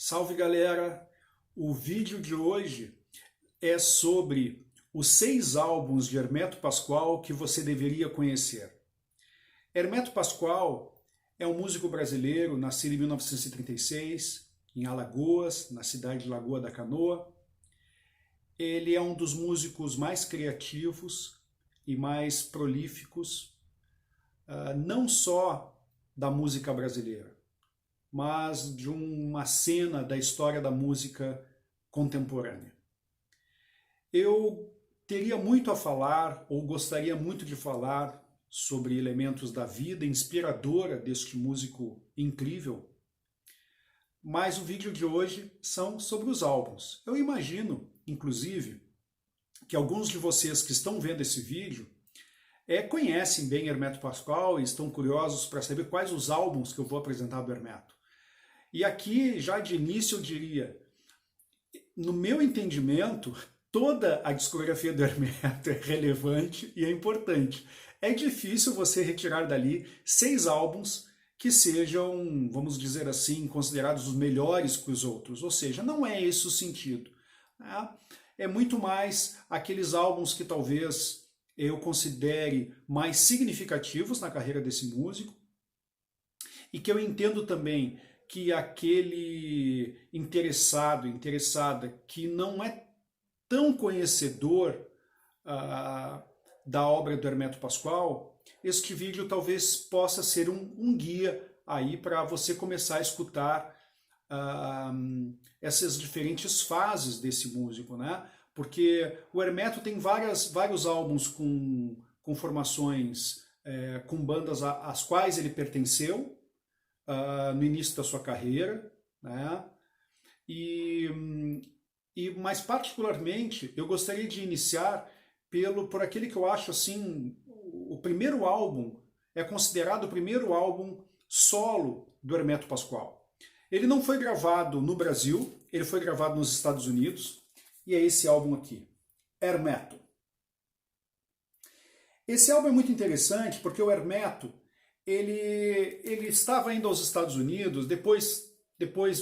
Salve galera! O vídeo de hoje é sobre os 6 álbuns de Hermeto Pascoal que você deveria conhecer. Hermeto Pascoal é um músico brasileiro, nascido em 1936, em Alagoas, na cidade de Lagoa da Canoa. Ele é um dos músicos mais criativos e mais prolíficos, não só da música brasileira, mas de uma cena da história da música contemporânea. Eu teria muito a falar, ou gostaria muito de falar, sobre elementos da vida inspiradora deste músico incrível, mas o vídeo de hoje são sobre os álbuns. Eu imagino, inclusive, que alguns de vocês que estão vendo esse vídeo conhecem bem Hermeto Pascoal e estão curiosos para saber quais os álbuns que eu vou apresentar do Hermeto. E aqui, já de início, eu diria, no meu entendimento, toda a discografia do Hermeto é relevante e é importante. É difícil você retirar dali 6 álbuns que sejam, vamos dizer assim, considerados os melhores que os outros. Ou seja, não é esse o sentido, né? É muito mais aqueles álbuns que talvez eu considere mais significativos na carreira desse músico e que eu entendo também que aquele interessada que não é tão conhecedor da obra do Hermeto Pascoal, este vídeo talvez possa ser um guia aí para você começar a escutar essas diferentes fases desse músico, né? Porque o Hermeto tem vários álbuns com formações, com bandas às quais ele pertenceu, no início da sua carreira, né? Mas particularmente eu gostaria de iniciar por aquele que eu acho assim, o primeiro álbum, é considerado o primeiro álbum solo do Hermeto Pascoal. Ele não foi gravado no Brasil, ele foi gravado nos Estados Unidos, e é esse álbum aqui, Hermeto. Esse álbum é muito interessante porque o Hermeto, ele estava indo aos Estados Unidos, depois,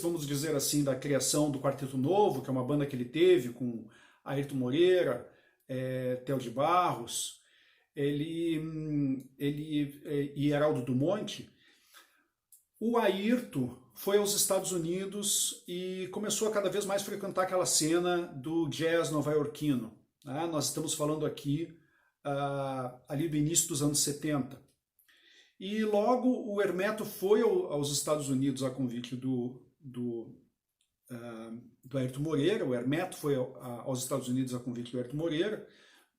vamos dizer assim, da criação do Quarteto Novo, que é uma banda que ele teve com Airto Moreira, Theo de Barros, e Heraldo do Monte. O Airto foi aos Estados Unidos e começou a cada vez mais frequentar aquela cena do jazz nova-iorquino, né? Nós estamos falando aqui ali do início dos anos 70. E logo o Hermeto foi aos Estados Unidos a convite do Airto Moreira. O Hermeto foi aos Estados Unidos a convite do Airto Moreira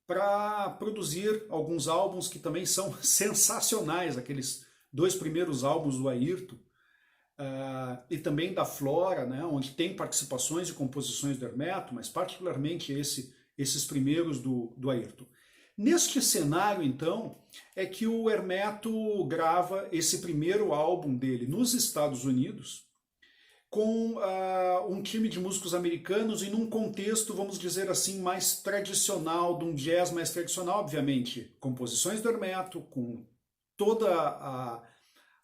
para produzir alguns álbuns que também são sensacionais, aqueles 2 primeiros álbuns do Airto, e também da Flora, né, onde tem participações e composições do Hermeto, mas particularmente esses primeiros do Airto. Neste cenário, então, é que o Hermeto grava esse primeiro álbum dele nos Estados Unidos, com um time de músicos americanos e num contexto, vamos dizer assim, mais tradicional, de um jazz mais tradicional, obviamente. Composições do Hermeto, com toda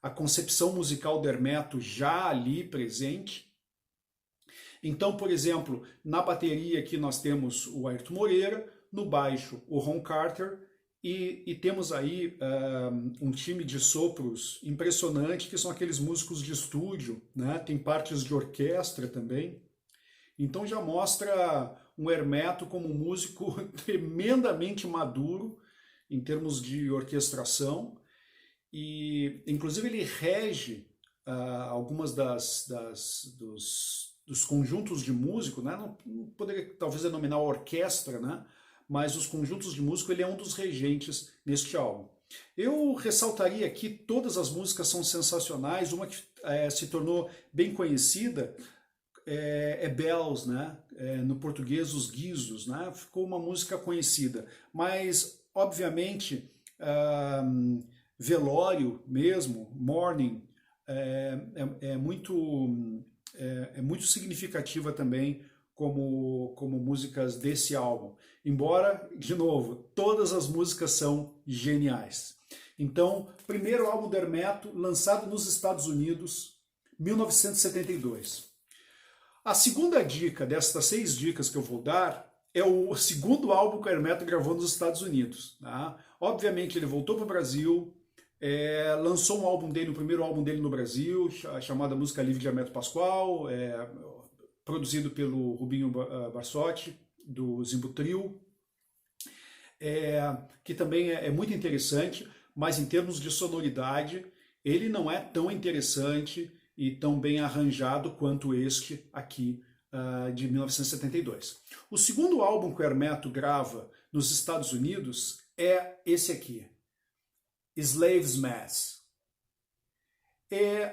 a concepção musical do Hermeto já ali presente. Então, por exemplo, na bateria aqui nós temos o Airto Moreira, no baixo o Ron Carter, e temos aí um time de sopros impressionante, que são aqueles músicos de estúdio, né? Tem partes de orquestra também. Então já mostra um Hermeto como um músico tremendamente maduro em termos de orquestração, e inclusive ele rege algumas dos conjuntos de músico, né? Não poderia talvez denominar orquestra, né? Mas os conjuntos de músico, ele é um dos regentes neste álbum. Eu ressaltaria aqui, todas as músicas são sensacionais, uma que se tornou bem conhecida é Bells, né? No português, Os Guizos, né? Ficou uma música conhecida, mas obviamente Velório mesmo, Morning, é muito significativa também como músicas desse álbum. Embora, de novo, todas as músicas são geniais. Então, primeiro álbum do Hermeto, lançado nos Estados Unidos, 1972. A segunda dica destas 6 dicas que eu vou dar é o segundo álbum que o Hermeto gravou nos Estados Unidos. Tá? Obviamente ele voltou para o Brasil, lançou um álbum dele, o primeiro álbum dele no Brasil, chamado Música Livre de Hermeto Pascoal, produzido pelo Rubinho Barsotti, do Zimbo Trio, que também é muito interessante, mas em termos de sonoridade, ele não é tão interessante e tão bem arranjado quanto este aqui de 1972. O segundo álbum que o Hermeto grava nos Estados Unidos é esse aqui, Slaves Mass.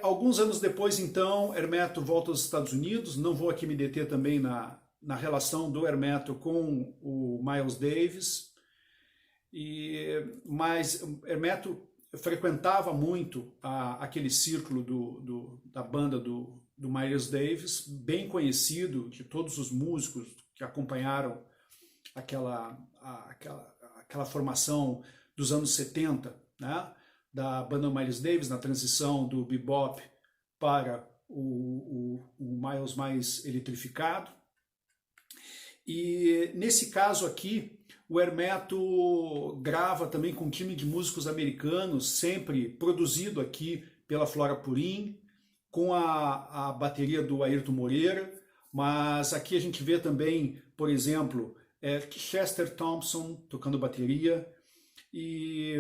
Alguns anos depois, então, Hermeto volta aos Estados Unidos. Não vou aqui me deter também na relação do Hermeto com o Miles Davis, mas Hermeto frequentava muito aquele círculo da banda do Miles Davis, bem conhecido de todos os músicos que acompanharam aquela formação dos anos 70, né? Da banda Miles Davis, na transição do bebop para o Miles mais eletrificado. E nesse caso aqui, o Hermeto grava também com um time de músicos americanos, sempre produzido aqui pela Flora Purim, com a bateria do Ayrton Moreira, mas aqui a gente vê também, por exemplo, Chester Thompson tocando bateria, e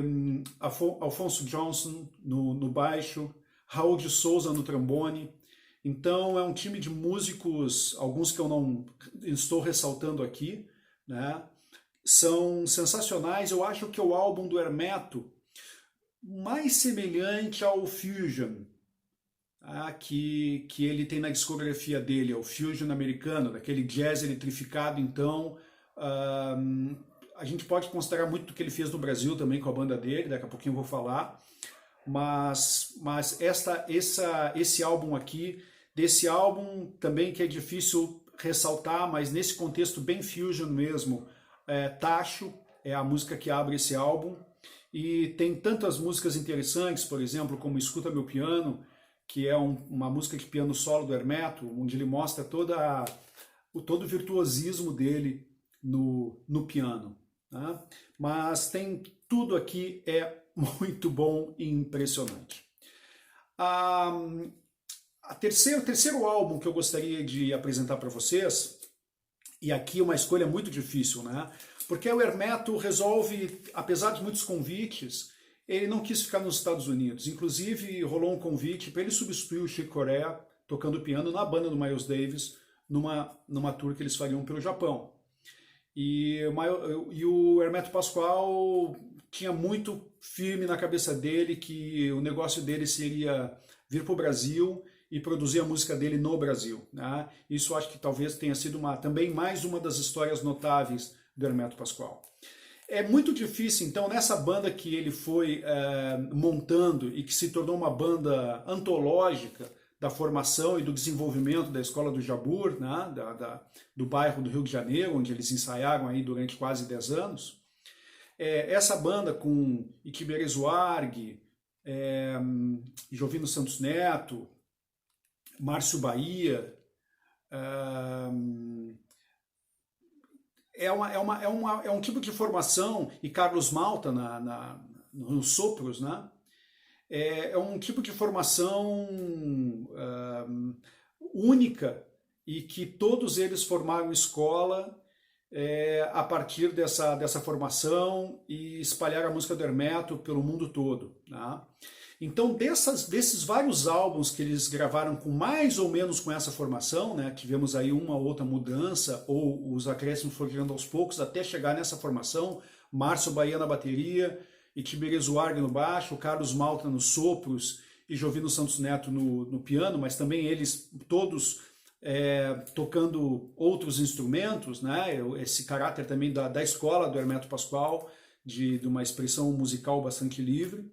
Alfonso Johnson no baixo, Raul de Souza no trombone. Então é um time de músicos, alguns que eu não estou ressaltando aqui, né? São sensacionais. Eu acho que é o álbum do Hermeto mais semelhante ao Fusion, que ele tem na discografia dele, é o Fusion americano, daquele jazz eletrificado. Então a gente pode considerar muito do que ele fez no Brasil também com a banda dele, daqui a pouquinho eu vou falar, mas esse álbum aqui, desse álbum também que é difícil ressaltar, mas nesse contexto bem fusion mesmo, Tacho é a música que abre esse álbum, e tem tantas músicas interessantes, por exemplo, como Escuta Meu Piano, que é uma música de piano solo do Hermeto, onde ele mostra todo o virtuosismo dele no piano. Tá? Mas tem tudo aqui, é muito bom e impressionante. O terceiro álbum que eu gostaria de apresentar para vocês, e aqui uma escolha muito difícil, né? Porque o Hermeto resolve, apesar de muitos convites, ele não quis ficar nos Estados Unidos. Inclusive rolou um convite para ele substituir o Chick Corea tocando piano na banda do Miles Davis, numa tour que eles fariam pelo Japão. E o Hermeto Pascoal tinha muito firme na cabeça dele que o negócio dele seria vir para o Brasil e produzir a música dele no Brasil. Né? Isso acho que talvez tenha sido também mais uma das histórias notáveis do Hermeto Pascoal. É muito difícil, então, nessa banda que ele foi montando e que se tornou uma banda antológica da formação e do desenvolvimento da Escola do Jabur, né, do bairro do Rio de Janeiro, onde eles ensaiaram aí durante quase 10 anos. Essa banda com Iquiberê Zuargue, Jovino Santos Neto, Márcio Bahia, é um tipo de formação, e Carlos Malta nos sopros, né? É um tipo de formação única, e que todos eles formaram escola a partir dessa formação e espalharam a música do Hermeto pelo mundo todo. Né? Então, desses vários álbuns que eles gravaram com mais ou menos com essa formação, né, tivemos aí uma ou outra mudança, ou os acréscimos foram chegando aos poucos até chegar nessa formação, Márcio Bahia na bateria, Iquiberê Zuargue no baixo, Carlos Malta nos sopros e Jovino Santos Neto no piano, mas também eles todos tocando outros instrumentos, né? Esse caráter também da escola do Hermeto Pascoal, de uma expressão musical bastante livre.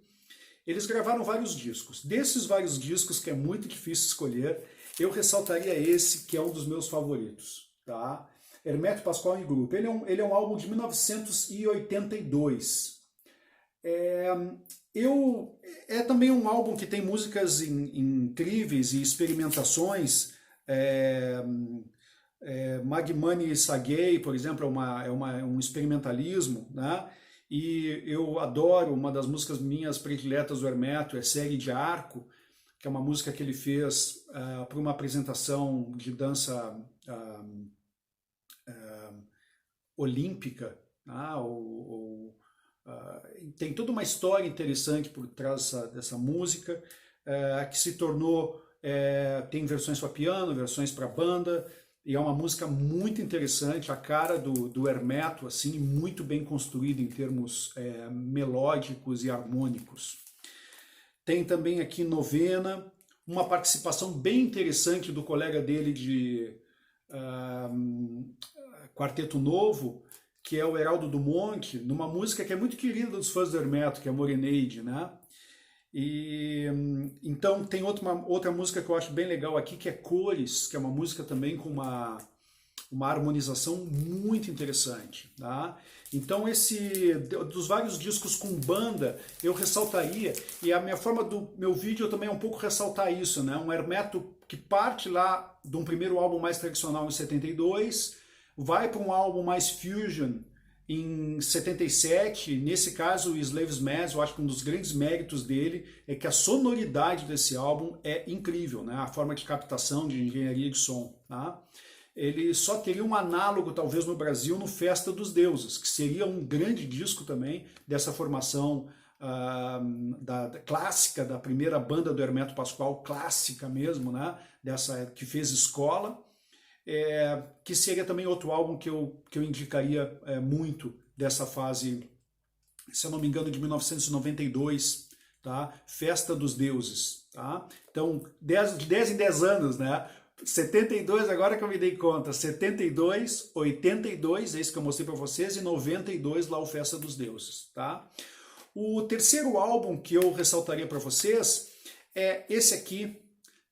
Eles gravaram vários discos. Desses vários discos, que é muito difícil escolher, eu ressaltaria esse, que é um dos meus favoritos. Tá? Hermeto Pascoal em Grupo. Ele é um álbum de 1982. É também um álbum que tem músicas incríveis e experimentações Magmani Sagay, por exemplo, um experimentalismo, né? E eu adoro, uma das músicas minhas prediletas do Hermeto é Série de Arco, que é uma música que ele fez para uma apresentação de dança olímpica, né? Tem toda uma história interessante por trás dessa música, que se tornou, tem versões para piano, versões para banda, e é uma música muito interessante, a cara do Hermeto, assim, muito bem construída em termos melódicos e harmônicos. Tem também aqui Novena, uma participação bem interessante do colega dele de Quarteto Novo, que é o Heraldo Dumont, numa música que é muito querida dos fãs do Hermeto, que é Moreneide, né? E então tem outra música que eu acho bem legal aqui, que é Cores, que é uma música também com uma harmonização muito interessante, tá? Então dos vários discos com banda, eu ressaltaria, e a minha forma do meu vídeo também é um pouco ressaltar isso, né? Um Hermeto que parte lá de um primeiro álbum mais tradicional em 72, vai para um álbum mais fusion em 77, nesse caso o Slaves Mass, eu acho que um dos grandes méritos dele é que a sonoridade desse álbum é incrível, né? A forma de captação, de engenharia de som, tá? Ele só teria um análogo, talvez, no Brasil, no Festa dos Deuses, que seria um grande disco também dessa formação da clássica, da primeira banda do Hermeto Pascoal, clássica mesmo, né? Dessa que fez escola. Que seria também outro álbum que eu indicaria muito dessa fase, se eu não me engano, de 1992, tá? Festa dos Deuses, tá? Então, de 10 em 10 anos, né? 72, agora que eu me dei conta, 72, 82, esse que eu mostrei para vocês, e 92 lá o Festa dos Deuses, tá? O terceiro álbum que eu ressaltaria para vocês é esse aqui,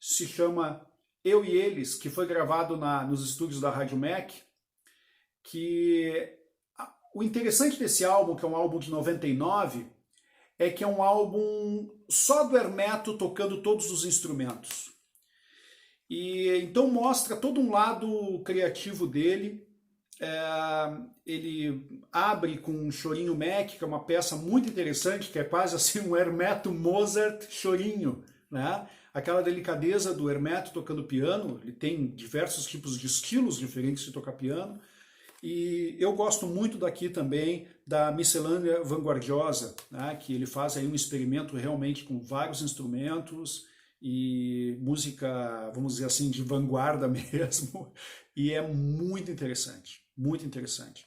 se chama Eu e Eles, que foi gravado nos estúdios da Rádio Mac, que o interessante desse álbum, que é um álbum de 99, é que é um álbum só do Hermeto tocando todos os instrumentos. E então mostra todo um lado criativo dele. Ele abre com um Chorinho Mac, que é uma peça muito interessante, que é quase assim um Hermeto Mozart chorinho, né? Aquela delicadeza do Hermeto tocando piano, ele tem diversos tipos de estilos diferentes de tocar piano, e eu gosto muito daqui também da Miscelânea Vanguardiosa, né, que ele faz aí um experimento realmente com vários instrumentos e música, vamos dizer assim, de vanguarda mesmo, e é muito interessante, muito interessante.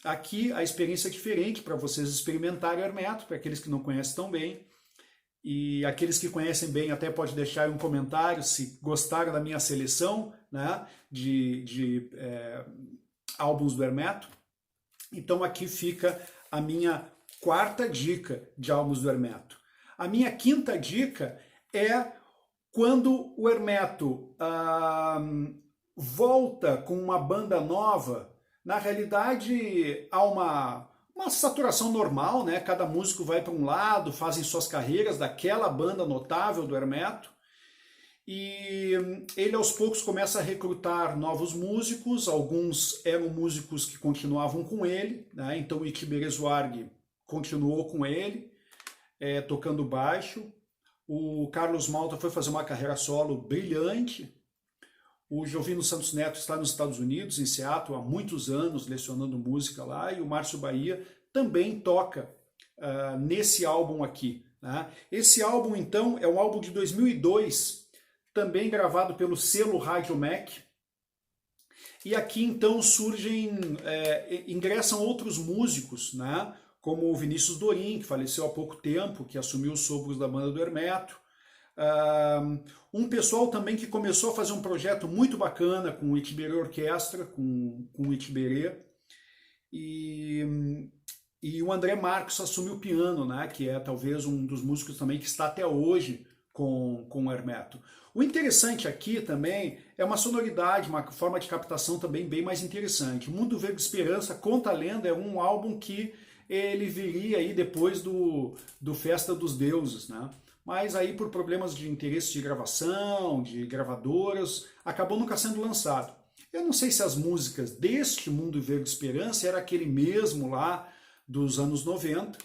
Aqui a experiência é diferente para vocês experimentarem o Hermeto, para aqueles que não conhecem tão bem. E aqueles que conhecem bem até pode deixar um comentário se gostaram da minha seleção, né, de álbuns do Hermeto. Então aqui fica a minha quarta dica de álbuns do Hermeto. A minha quinta dica é quando o Hermeto volta com uma banda nova. Na realidade há uma saturação normal, né? Cada músico vai para um lado, fazem suas carreiras daquela banda notável do Hermeto, e ele aos poucos começa a recrutar novos músicos, alguns eram músicos que continuavam com ele, né? Então o Itiberê Zuarg continuou com ele, tocando baixo, o Carlos Malta foi fazer uma carreira solo brilhante, o Jovino Santos Neto está nos Estados Unidos, em Seattle, há muitos anos, lecionando música lá, e o Márcio Bahia também toca nesse álbum aqui, né? Esse álbum, então, é um álbum de 2002, também gravado pelo selo Rádio Mac, e aqui, então, ingressam outros músicos, né? Como o Vinícius Dorim, que faleceu há pouco tempo, que assumiu os sogros da banda do Hermeto, um pessoal também que começou a fazer um projeto muito bacana com o Itiberê Orquestra, com o Itiberê, e o André Marcos assumiu o piano, né, que é talvez um dos músicos também que está até hoje com o Hermeto. O interessante aqui também é uma sonoridade, uma forma de captação também bem mais interessante. O Mundo Verde Esperança, conta a lenda, é um álbum que ele viria aí depois do Festa dos Deuses, né? mas aí por problemas de interesse de gravação, de gravadoras, acabou nunca sendo lançado. Eu não sei se as músicas deste Mundo Verde Esperança era aquele mesmo lá dos anos 90,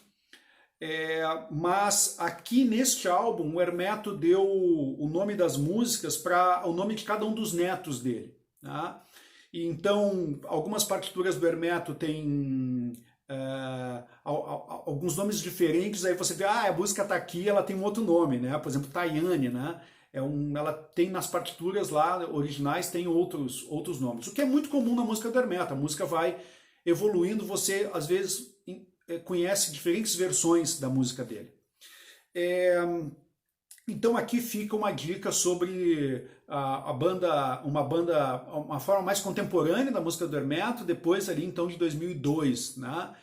mas aqui neste álbum o Hermeto deu o nome das músicas para o nome de cada um dos netos dele. Tá? E então, algumas partituras do Hermeto têm alguns nomes diferentes, aí você vê, a música está aqui, ela tem um outro nome, né? Por exemplo, Tayane, né? Ela tem nas partituras lá originais, tem outros nomes. O que é muito comum na música do Hermeto, a música vai evoluindo, você às vezes conhece diferentes versões da música dele. Então aqui fica uma dica sobre uma forma mais contemporânea da música do Hermeto, depois ali então de 2002, né?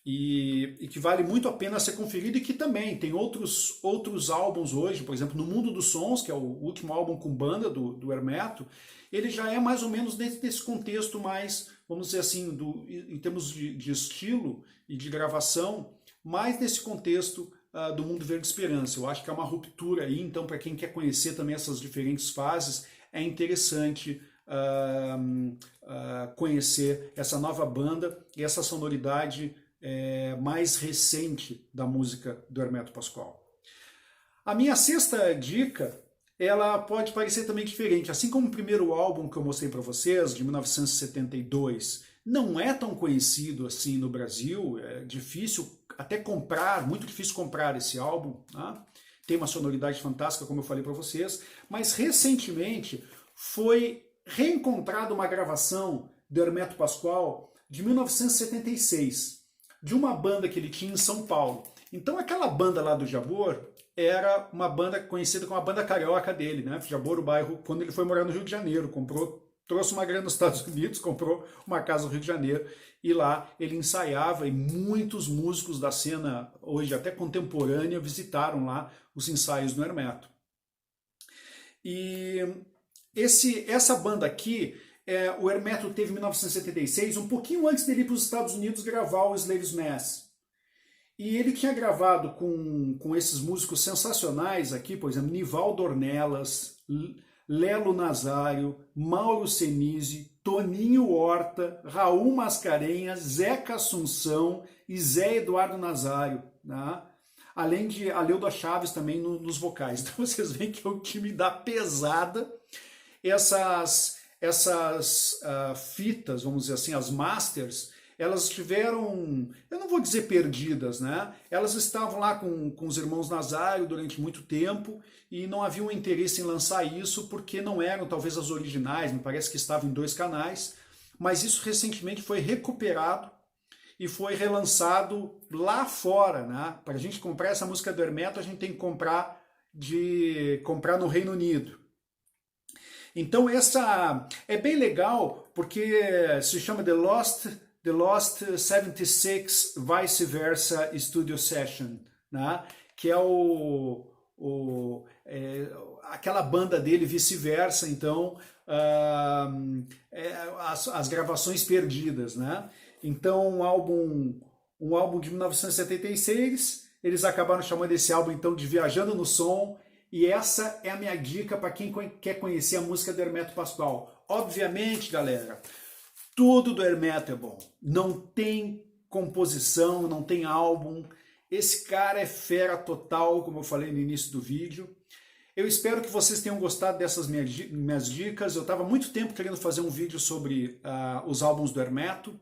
E que vale muito a pena ser conferido, e que também tem outros álbuns hoje, por exemplo, No Mundo dos Sons, que é o último álbum com banda do Hermeto, ele já é mais ou menos dentro desse contexto mais, vamos dizer assim, em termos de estilo e de gravação, mais nesse contexto do Mundo Verde Esperança. Eu acho que é uma ruptura aí, então para quem quer conhecer também essas diferentes fases, é interessante conhecer essa nova banda e essa sonoridade mais recente da música do Hermeto Pascoal. A minha sexta dica, ela pode parecer também diferente. Assim como o primeiro álbum que eu mostrei para vocês, de 1972, não é tão conhecido assim no Brasil, é difícil até comprar, muito difícil comprar esse álbum, né? Tem uma sonoridade fantástica, como eu falei para vocês, mas recentemente foi reencontrada uma gravação do Hermeto Pascoal de 1976, de uma banda que ele tinha em São Paulo. Então aquela banda lá do Jabor era uma banda conhecida como a banda carioca dele, né? Jabor, o bairro, quando ele foi morar no Rio de Janeiro, trouxe uma grana nos Estados Unidos, comprou uma casa no Rio de Janeiro, e lá ele ensaiava, e muitos músicos da cena, hoje até contemporânea, visitaram lá os ensaios do Hermeto. E essa banda aqui, o Hermeto teve em 1976, um pouquinho antes dele ir para os Estados Unidos gravar o Slaves Mass. E ele tinha gravado com esses músicos sensacionais aqui, por exemplo, Nivaldo Ornelas, Lelo Nazário, Mauro Senise, Toninho Horta, Raul Mascarenhas, Zeca Assunção e Zé Eduardo Nazário, né? Além de Aleuda Chaves também nos vocais. Então vocês veem que é um time da pesada. Essas fitas, vamos dizer assim, as masters, elas estiveram, eu não vou dizer perdidas, né? Elas estavam lá com os irmãos Nazário durante muito tempo e não havia um interesse em lançar isso porque não eram talvez as originais, me parece que estavam em 2 canais, mas isso recentemente foi recuperado e foi relançado lá fora, né? Para a gente comprar essa música do Hermeto, a gente tem que comprar no Reino Unido. Então essa é bem legal porque se chama The Lost 76 Vice Versa Studio Session, né? Que é aquela banda dele vice-versa, então as gravações perdidas, né? Então um álbum de 1976, eles acabaram chamando esse álbum então de Viajando no Som, e essa é a minha dica para quem quer conhecer a música do Hermeto Pascoal. Obviamente, galera, tudo do Hermeto é bom. Não tem composição, não tem álbum. Esse cara é fera total, como eu falei no início do vídeo. Eu espero que vocês tenham gostado dessas minhas dicas. Eu estava muito tempo querendo fazer um vídeo sobre os álbuns do Hermeto.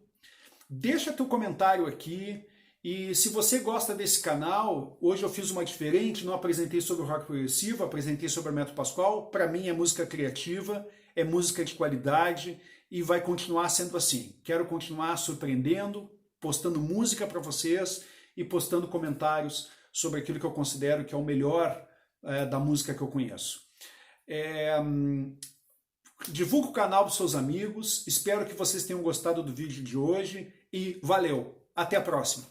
Deixa teu comentário aqui. E se você gosta desse canal, hoje eu fiz uma diferente, não apresentei sobre o rock progressivo, apresentei sobre o Hermeto Pascoal. Para mim é música criativa, é música de qualidade e vai continuar sendo assim. Quero continuar surpreendendo, postando música para vocês e postando comentários sobre aquilo que eu considero que é o melhor da música que eu conheço. Divulga o canal para os seus amigos, espero que vocês tenham gostado do vídeo de hoje e valeu! Até a próxima!